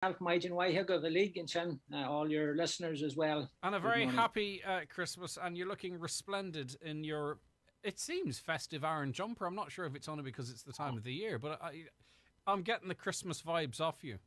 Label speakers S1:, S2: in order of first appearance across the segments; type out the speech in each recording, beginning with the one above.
S1: Maidin Waihig of the League and all your listeners as well.
S2: And a
S1: Good
S2: very
S1: morning.
S2: happy Christmas, and you're looking resplendent in your, it seems, festive iron jumper. I'm not sure if it's only because it's the time of the year, but I'm getting the Christmas vibes off you.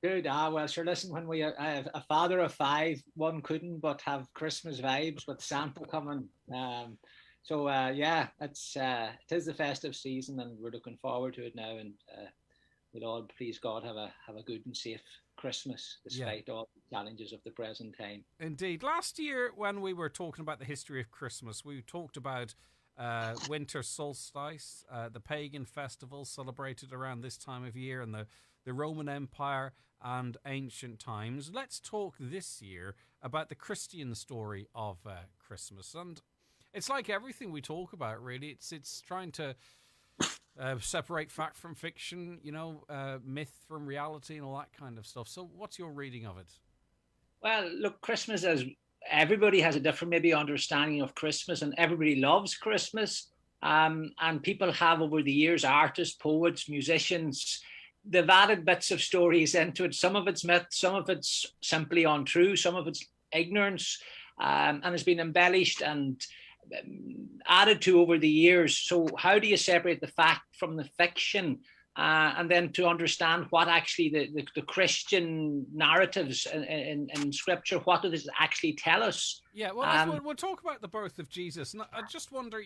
S1: Good. Well, sure. Listen, when we have a father of five, one couldn't but have Christmas vibes with Santa coming. Yeah, it is the festive season, and we're looking forward to it now. And we'll all, please God, have a good and safe Christmas
S2: Yeah,
S1: despite all the challenges of the present time.
S2: indeed. Last year, when we were talking about the history of Christmas, we talked about winter solstice, the pagan festivals celebrated around this time of year, and the Roman Empire and ancient times. Let's talk this year about the Christian story of Christmas. And it's like everything we talk about, really. It's trying to separate fact from fiction, myth from reality, and all that kind of stuff. So, what's your reading of it?
S1: Well, look, Christmas as everybody has a different maybe understanding of Christmas, and everybody loves Christmas. And people have over the years, artists, poets, musicians, they've added bits of stories into it. Some of it's myth, some of it's simply untrue, some of it's ignorance, and it's been embellished and added to over the years. So, how do you separate the fact from the fiction? And then to understand what actually the Christian narratives in Scripture, what does it actually tell us?
S2: Yeah, well,
S1: Um,
S2: we'll talk about the birth of Jesus. And I just wonder,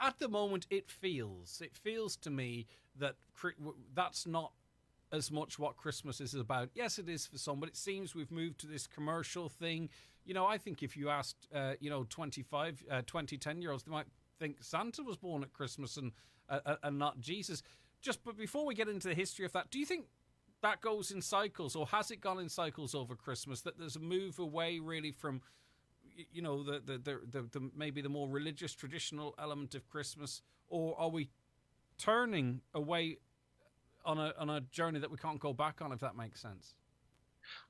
S2: at the moment, it feels to me that that's not as much what Christmas is about. Yes, it is for some, but it seems we've moved to this commercial thing. I think if you asked, 25, 10-year-olds, they might think Santa was born at Christmas and not Jesus. But before we get into the history of that, do you think that goes in cycles, or has it gone in cycles over Christmas? That there's a move away really from, the maybe the more religious traditional element of Christmas, or are we turning away on a journey that we can't go back on, if that makes sense?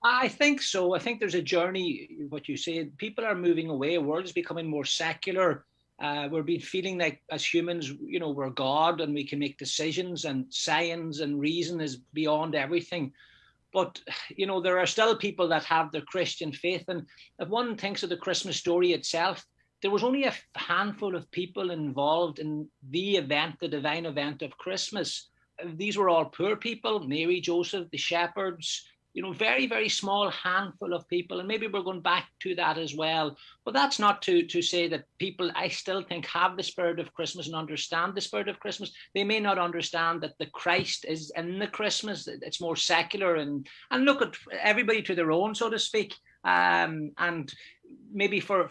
S1: I think so. I think there's a journey. What you say, people are moving away. The world is becoming more secular. We're being feeling like as humans, we're God and we can make decisions, and science and reason is beyond everything. But there are still people that have their Christian faith, and if one thinks of the Christmas story itself, there was only a handful of people involved in the event, the divine event of Christmas. These were all poor people: Mary, Joseph, the shepherds. Very, very small handful of people, and maybe we're going back to that as well. But that's not to say that people, I still think, have the spirit of Christmas and understand the spirit of Christmas. They may not understand that the Christ is in the Christmas. It's more secular, and look at everybody to their own, so to speak. And maybe for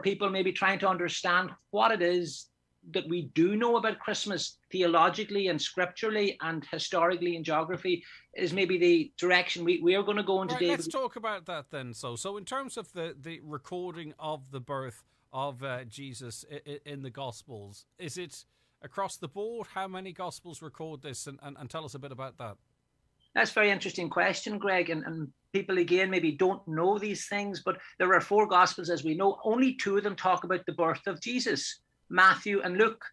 S1: people maybe trying to understand what it is that we do know about Christmas theologically and scripturally and historically in geography is maybe the direction we are going to go in
S2: Right,
S1: today.
S2: let's talk about that then. So in terms of the recording of the birth of Jesus in the Gospels, is it across the board? How many Gospels record this? And tell us a bit about that.
S1: That's a very interesting question, Greg. And people, again, maybe don't know these things, but there are four Gospels, as we know. Only two of them talk about the birth of Jesus, Matthew and Luke.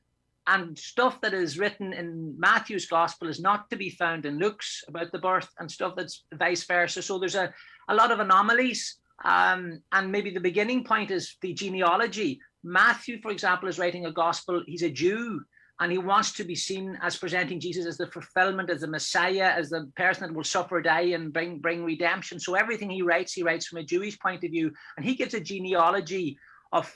S1: And stuff that is written in Matthew's gospel is not to be found in Luke's about the birth, and stuff that's vice versa. So there's a lot of anomalies. And maybe the beginning point is the genealogy. Matthew, for example, is writing a gospel. He's a Jew, and he wants to be seen as presenting Jesus as the fulfillment, as the Messiah, as the person that will suffer, die, and bring redemption. So everything he writes from a Jewish point of view, and he gives a genealogy of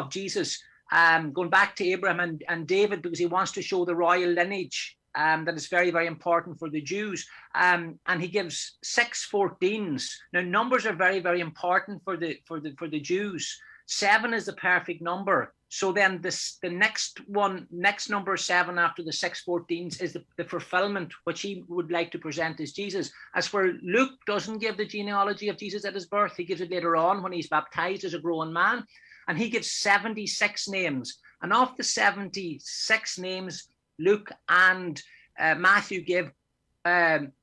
S1: Jesus, going back to Abraham and David, because he wants to show the royal lineage that is very, very important for the Jews. And he gives 6 14s. Now, numbers are very, very important for the Jews. 7 is the perfect number. So then the next number 7 after the 6 14s is the fulfillment, which he would like to present as Jesus. As for Luke, doesn't give the genealogy of Jesus at his birth. He gives it later on when he's baptized as a grown man. And he gives 76 names. And of the 76 names, Luke and Matthew give,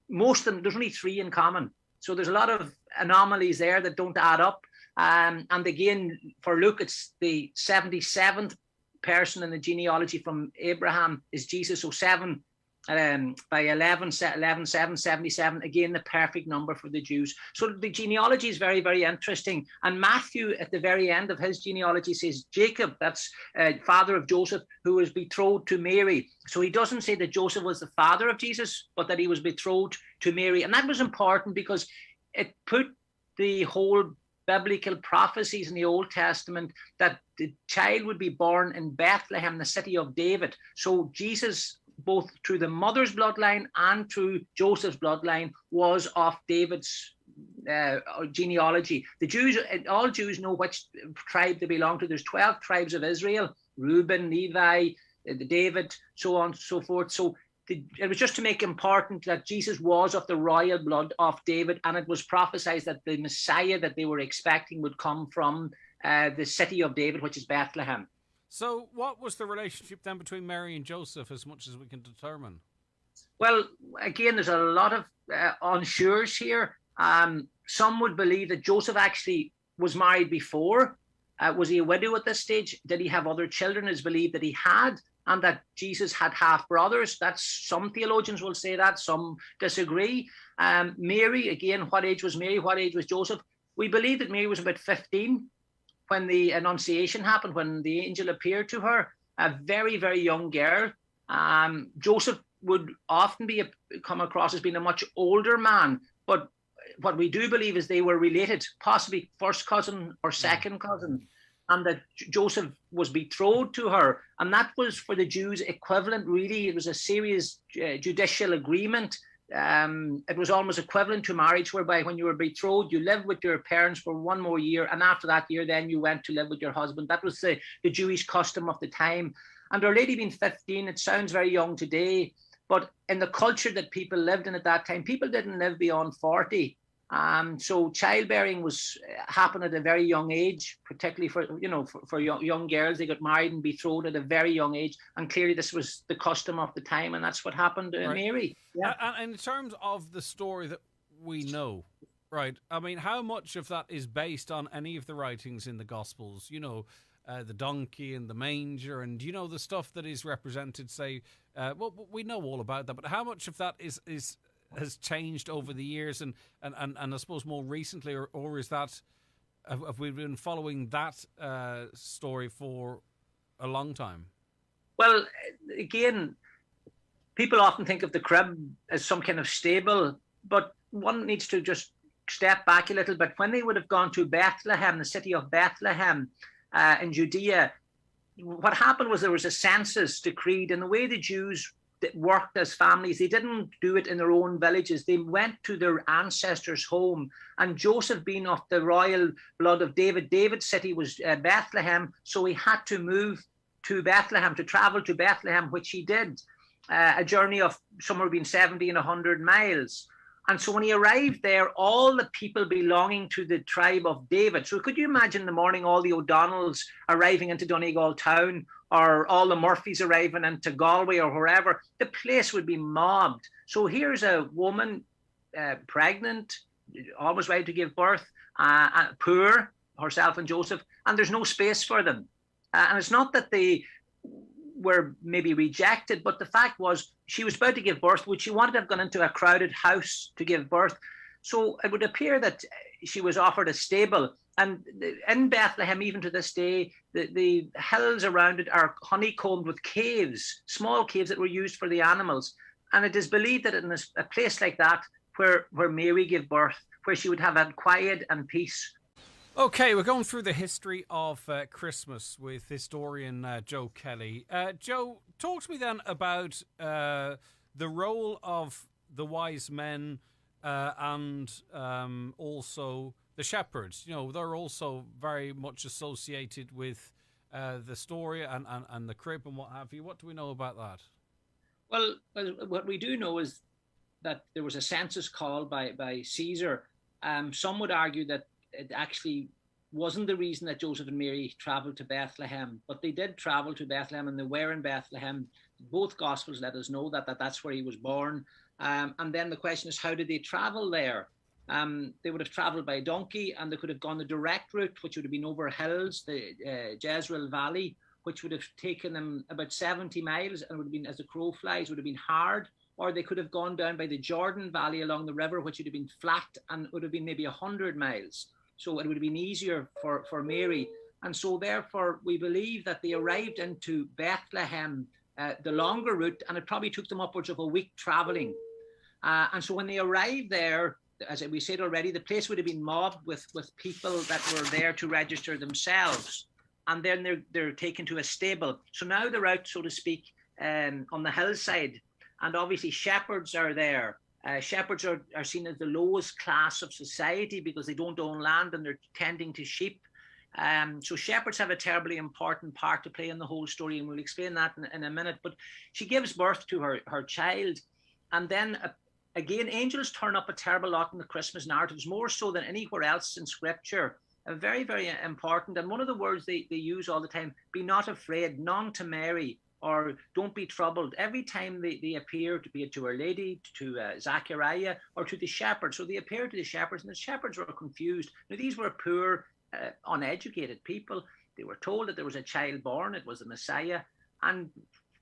S1: most of them, there's only 3 in common. So there's a lot of anomalies there that don't add up. And again, for Luke, it's the 77th person in the genealogy from Abraham is Jesus. So 7 by 1177, again, the perfect number for the Jews. So the genealogy is very, very interesting. And Matthew, at the very end of his genealogy, says Jacob, that's father of Joseph, who was betrothed to Mary. So he doesn't say that Joseph was the father of Jesus, but that he was betrothed to Mary. And that was important because it put the whole biblical prophecies in the Old Testament that the child would be born in Bethlehem, the city of David. So Jesus, both through the mother's bloodline and through Joseph's bloodline, was of David's genealogy. The Jews, all Jews know which tribe they belong to. There's 12 tribes of Israel: Reuben, Levi, David, so on and so forth. So it was just to make important that Jesus was of the royal blood of David, and it was prophesied that the Messiah that they were expecting would come from the city of David, which is Bethlehem.
S2: So what was the relationship then between Mary and Joseph, as much as we can determine?
S1: Well, again, there's a lot of unsures here. Some would believe that Joseph actually was married before. Was he a widow at this stage? Did he have other children? It's believed that he had, and that Jesus had half brothers. That's, some theologians will say that, some disagree. Mary, again, what age was Mary? What age was Joseph? We believe that Mary was about 15 when the Annunciation happened, when the angel appeared to her, a very, very young girl. Joseph would often come across as being a much older man, but what we do believe is they were related, possibly first cousin or second cousin, and that Joseph was betrothed to her. And that was, for the Jews, equivalent, really. It was a serious judicial agreement. It was almost equivalent to marriage, whereby when you were betrothed, you lived with your parents for one more year, and after that year, then you went to live with your husband. That was the Jewish custom of the time. And Our Lady being 15, it sounds very young today, but in the culture that people lived in at that time, people didn't live beyond 40. So childbearing happened at a very young age, particularly for young girls. They got married and betrothed at a very young age, and clearly this was the custom of the time, and that's what happened to Mary. Yeah.
S2: And in terms of the story that we know, right? I mean, how much of that is based on any of the writings in the Gospels? The donkey and the manger, and the stuff that is represented. Say, well, we know all about that, but how much of that has changed over the years, and I suppose more recently, or is that, have we been following that story for a long time?
S1: Well, again, people often think of the crib as some kind of stable, but one needs to just step back a little bit. When they would have gone to Bethlehem, the city of Bethlehem in Judea, what happened was there was a census decreed, and the way the Jews worked as families, they didn't do it in their own villages. They went to their ancestors' home. And Joseph, being of the royal blood of David, David's city was Bethlehem, so he had to move to Bethlehem, to travel to Bethlehem, which he did, a journey of somewhere between 70 and 100 miles. And so when he arrived there, all the people belonging to the tribe of David. So could you imagine in the morning all the O'Donnells arriving into Donegal town, or all the Murphys arriving into Galway or wherever? The place would be mobbed. So here's a woman, pregnant, almost ready to give birth, poor, herself and Joseph, and there's no space for them. And it's not that they were maybe rejected, but the fact was she was about to give birth. Would she wanted to have gone into a crowded house to give birth? So it would appear that she was offered a stable. And in Bethlehem, even to this day, the hills around it are honeycombed with caves, small caves that were used for the animals. And it is believed that in a place like that, where Mary gave birth, where she would have had quiet and peace.
S2: Okay, we're going through the history of Christmas with historian Joe Kelly. Joe, talk to me then about the role of the wise men and also the shepherds. They're also very much associated with the story and the crib and what have you. What do we know about that?
S1: Well, what we do know is that there was a census called by Caesar. Some would argue that it actually wasn't the reason that Joseph and Mary traveled to Bethlehem, but they did travel to Bethlehem, and they were in Bethlehem. Both Gospels let us know that that's where he was born. And then the question is, how did they travel there? They would have traveled by donkey, and they could have gone the direct route, which would have been over hills, the Jezreel Valley, which would have taken them about 70 miles and would have been, as the crow flies, would have been hard. Or they could have gone down by the Jordan Valley along the river, which would have been flat and would have been maybe 100 miles. So it would have been easier for Mary. And so therefore, we believe that they arrived into Bethlehem, the longer route, and it probably took them upwards of a week traveling. And so when they arrived there, as we said already, the place would have been mobbed with people that were there to register themselves. And then they're taken to a stable. So now they're out, so to speak, on the hillside. And obviously shepherds are there. Shepherds are seen as the lowest class of society because they don't own land and they're tending to sheep. So shepherds have a terribly important part to play in the whole story, and we'll explain that in a minute. But she gives birth to her child. And then again, angels turn up a terrible lot in the Christmas narratives, more so than anywhere else in Scripture. Very, very important. And one of the words they use all the time, be not afraid, none to Mary, or don't be troubled. Every time they appear, to be it to Our Lady, to Zachariah, or to the shepherds. So they appear to the shepherds, and the shepherds were confused. Now, these were poor, uneducated people. They were told that there was a child born, it was the Messiah, and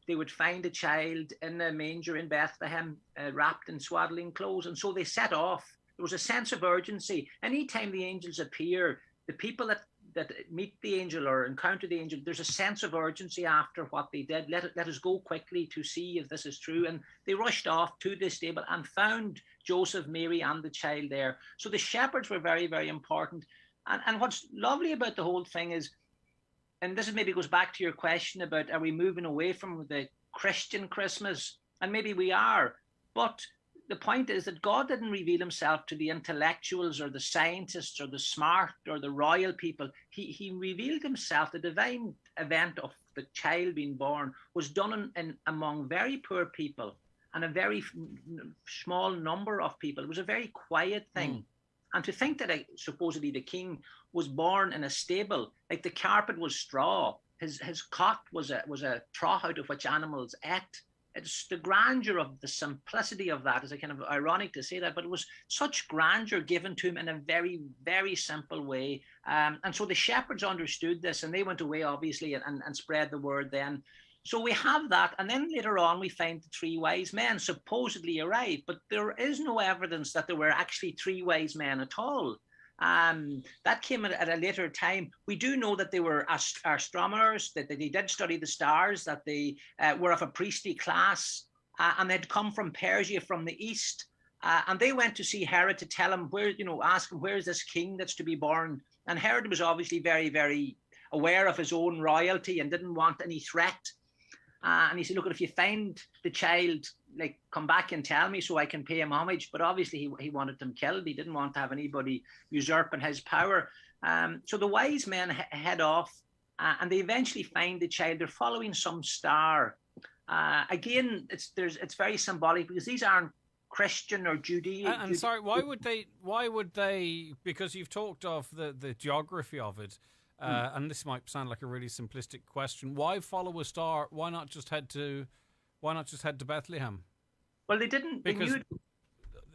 S1: they would find a child in a manger in Bethlehem, wrapped in swaddling clothes. And so they set off. There was a sense of urgency. Anytime the angels appear, the people that meet the angel or encounter the angel, there's a sense of urgency after what they did. Let us go quickly to see if this is true. And they rushed off to the stable and found Joseph, Mary, and the child there. So the shepherds were very, very important. And what's lovely about the whole thing is, and this is maybe goes back to your question about, are we moving away from the Christian Christmas? And maybe we are, but the point is that God didn't reveal himself to the intellectuals or the scientists or the smart or the royal people. He revealed himself. The divine event of the child being born was done among very poor people and a very small number of people. It was a very quiet thing. And to think that supposedly the king was born in a stable, like the carpet was straw, his cot was a trough out of which animals ate. It's the grandeur of the simplicity of that. Is a kind of ironic to say that, but it was such grandeur given to him in a very, very simple way. And so the shepherds understood this, and they went away, obviously, and spread the word then. So we have that. And then later on, we find the three wise men supposedly arrived, but there is no evidence that there were actually three wise men at all. That came at a later time. We do know that they were astronomers, that they did study the stars, that they were of a priestly class, and they'd come from Persia, from the east. And they went to see Herod to tell him ask him, where's this king that's to be born? And Herod was obviously very, very aware of his own royalty and didn't want any threat. And he said, look, if you find the child, like, come back and tell me so I can pay him homage. But obviously he wanted him killed. He didn't want to have anybody usurping his power. So the wise men head off and they eventually find the child. They're following some star. Again, it's very symbolic because these aren't Christian or Judean.
S2: And sorry, why would they, because you've talked of the geography of it, and this might sound like a really simplistic question, why follow a star? Why not just head to Bethlehem?
S1: Well, they didn't.
S2: Because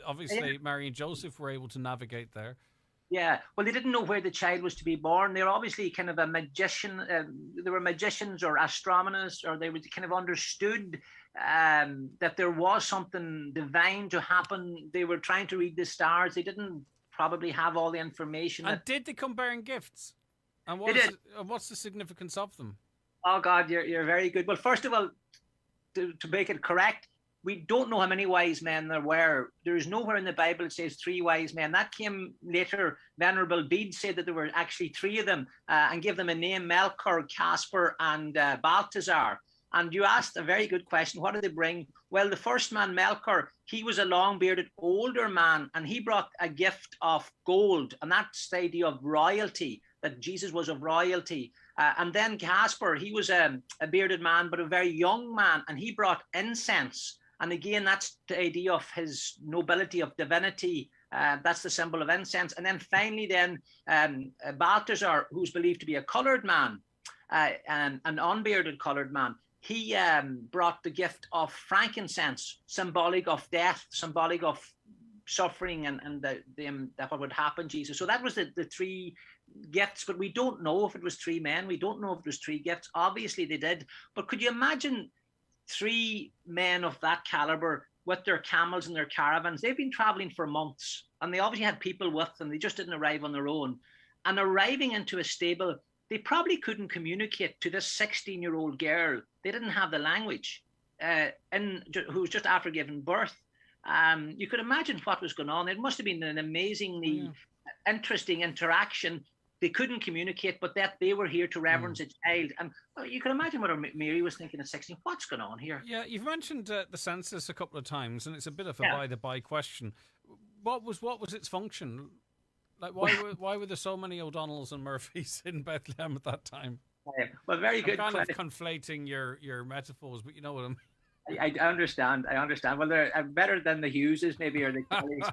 S2: obviously Mary and Joseph were able to navigate there.
S1: Yeah, well, they didn't know where the child was to be born. They're obviously kind of a magician. They were magicians or astronomers, or they kind of understood that there was something divine to happen. They were trying to read the stars. They didn't probably have all the information.
S2: And did they come bearing gifts? And what's the significance of them?
S1: Oh God, you're very good. Well, first of all, to make it correct, we don't know how many wise men there were. There is nowhere in the Bible it says three wise men. That came later. Venerable Bede said that there were actually three of them and give them a name: Melchior, Caspar, and Balthazar. And you asked a very good question. What did they bring? Well, the first man, Melchior, he was a long-bearded older man, and he brought a gift of gold. And that's the idea of royalty, that Jesus was of royalty. And then Caspar, he was a bearded man, but a very young man, and he brought incense. And again, that's the idea of his nobility, of divinity. That's the symbol of incense. And then finally, Balthazar, who's believed to be a coloured man, an unbearded coloured man, he brought the gift of frankincense, symbolic of death, symbolic of suffering and that what would happen, Jesus. So that was the three gifts, but we don't know if it was three men. We don't know if it was three gifts. Obviously they did. But could you imagine three men of that caliber with their camels and their caravans? They've been traveling for months, and they obviously had people with them. They just didn't arrive on their own. And arriving into a stable, they probably couldn't communicate to this 16-year-old girl. They didn't have the language, who was just after giving birth. You could imagine what was going on. It must have been an amazingly interesting interaction. They couldn't communicate, but that they were here to reverence a child. And you can imagine what Mary was thinking at 16. What's going on here?
S2: Yeah, you've mentioned the census a couple of times, and it's a bit of a by-the-by question. What was its function? Like, why were there so many O'Donnells and Murphys in Bethlehem at that time?
S1: Well, very good.
S2: I'm kind of conflating your metaphors, but you know what I mean.
S1: I understand. Well, they're better than the Hugheses, maybe, or the Kellys.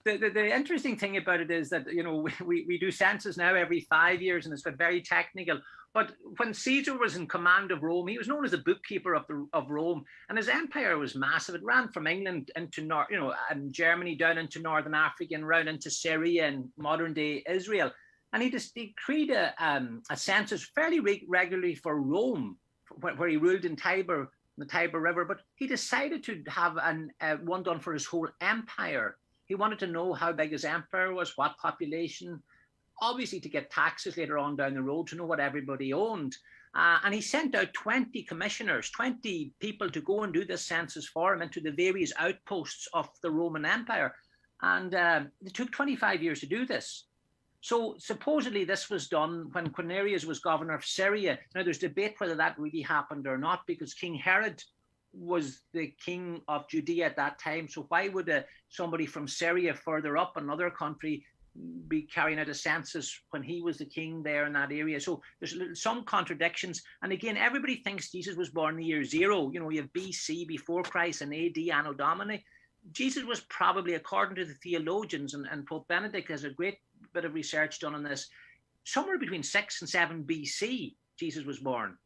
S1: The interesting thing about it is that, you know, we do census now every 5 years, and it's very technical. But when Caesar was in command of Rome, he was known as the bookkeeper of Rome, and his empire was massive. It ran from England into and Germany down into Northern Africa and round into Syria and modern day Israel. And he created a census fairly regularly for Rome, where he ruled in the Tiber River, but he decided to have one done for his whole empire. He wanted to know how big his empire was, what population, obviously to get taxes later on down the road, to know what everybody owned. And he sent out 20 commissioners, 20 people to go and do this census for him into the various outposts of the Roman Empire. And it took 25 years to do this. So supposedly this was done when Quirinius was governor of Syria. Now there's debate whether that really happened or not, because King Herod was the king of Judea at that time. So why would somebody from Syria further up, another country, be carrying out a census when he was the king there in that area? So there's some contradictions. And again, everybody thinks Jesus was born in the year 0. You know, we have BC, before Christ, and AD, Anno Domini. Jesus was probably, according to the theologians, and Pope Benedict has a great bit of research done on this, somewhere between 6 and 7 BC, Jesus was born.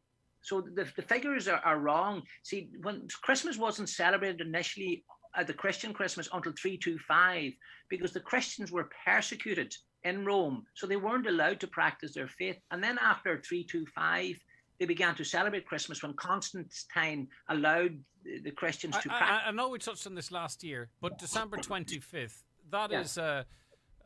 S1: So the figures are wrong. See, when Christmas wasn't celebrated initially, the Christian Christmas, until 325, because the Christians were persecuted in Rome, so they weren't allowed to practice their faith. And then after 325, they began to celebrate Christmas when Constantine allowed the Christians to practice.
S2: I know we touched on this last year, but December 25th, that is a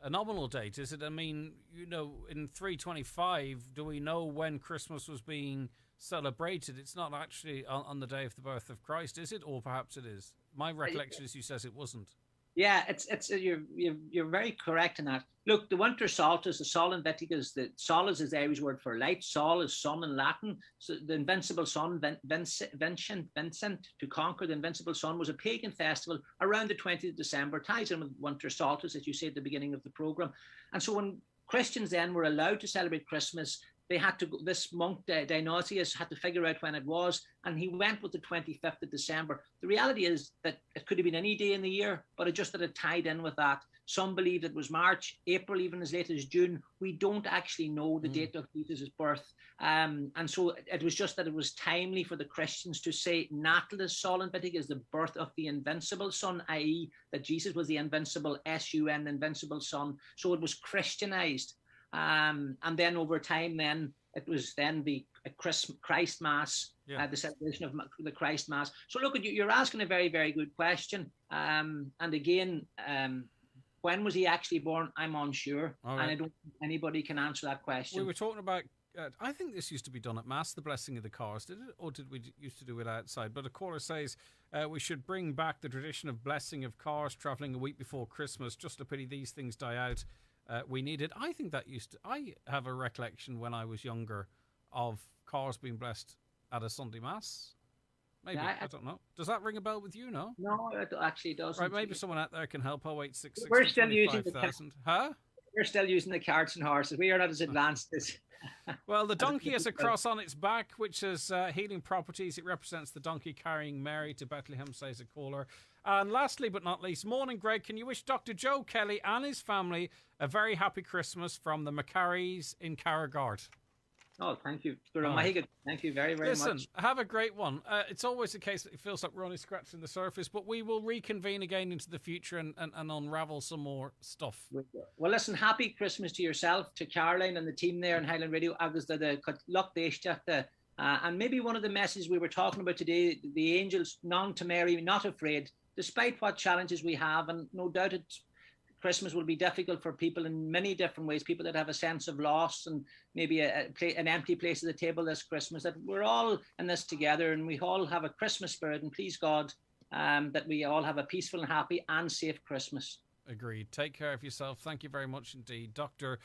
S2: nominal date, is it? I mean, you know, in 325, do we know when Christmas was being celebrated? It's not actually on the day of the birth of Christ, is it? Or perhaps it is. My recollection is you says it wasn't. Yeah,
S1: you're very correct in that. Look, the winter solstice, the Sol Invictus, the Solus is the Irish word for light. Sol is sun in Latin. So the invincible sun, Vincent, to conquer the invincible sun, was a pagan festival around the 20th of December, ties in with winter solstice, as you say at the beginning of the program. And so when Christians then were allowed to celebrate Christmas, they had to go, this monk Dionysius had to figure out when it was, and he went with the 25th of December. The reality is that it could have been any day in the year, but it just that it tied in with that. Some believe it was March, April, even as late as June. We don't actually know the date of Jesus' birth. And so it was just that it was timely for the Christians to say Natalis Sol Invictus, the birth of the invincible son, i.e. that Jesus was the invincible, S-U-N, invincible son. So it was Christianized. And then over time, then it was then the Christ Mass, the celebration of the Christ Mass. So look, you're asking a very, very good question. And again, when was he actually born? I'm unsure, and I don't think anybody can answer that question.
S2: We were talking about. I think this used to be done at Mass, the blessing of the cars, did it, or did we used to do it outside? But a caller says we should bring back the tradition of blessing of cars travelling a week before Christmas. Just a pity these things die out. We need it. I think that I have a recollection when I was younger of cars being blessed at a Sunday Mass. Maybe, I don't know. Does that ring a bell with you, no?
S1: No, it actually doesn't.
S2: Right, maybe someone out there can help. 0866
S1: We're still using We're still using the carts and horses. We are not as advanced as...
S2: Well, the donkey has a cross on its back, which has healing properties. It represents the donkey carrying Mary to Bethlehem, says a caller. And lastly but not least, morning, Greg. Can you wish Dr. Joe Kelly and his family a very happy Christmas from the Macquaries in Carragard?
S1: Oh, thank you.
S2: All right.
S1: Thank you very, very
S2: Listen,
S1: much.
S2: have a great one. It's always the case that it feels like we're only scratching the surface, but we will reconvene again into the future and unravel some more stuff.
S1: Well, listen, happy Christmas to yourself, to Caroline and the team there in Highland Radio. Agus the luck and maybe one of the messages we were talking about today, the angels, none to Mary, not afraid, despite what challenges we have, and no doubt Christmas will be difficult for people in many different ways. People that have a sense of loss and maybe an empty place at the table this Christmas. That we're all in this together, and we all have a Christmas spirit. And please God, that we all have a peaceful and happy and safe Christmas.
S2: Agreed. Take care of yourself. Thank you very much indeed, Dr.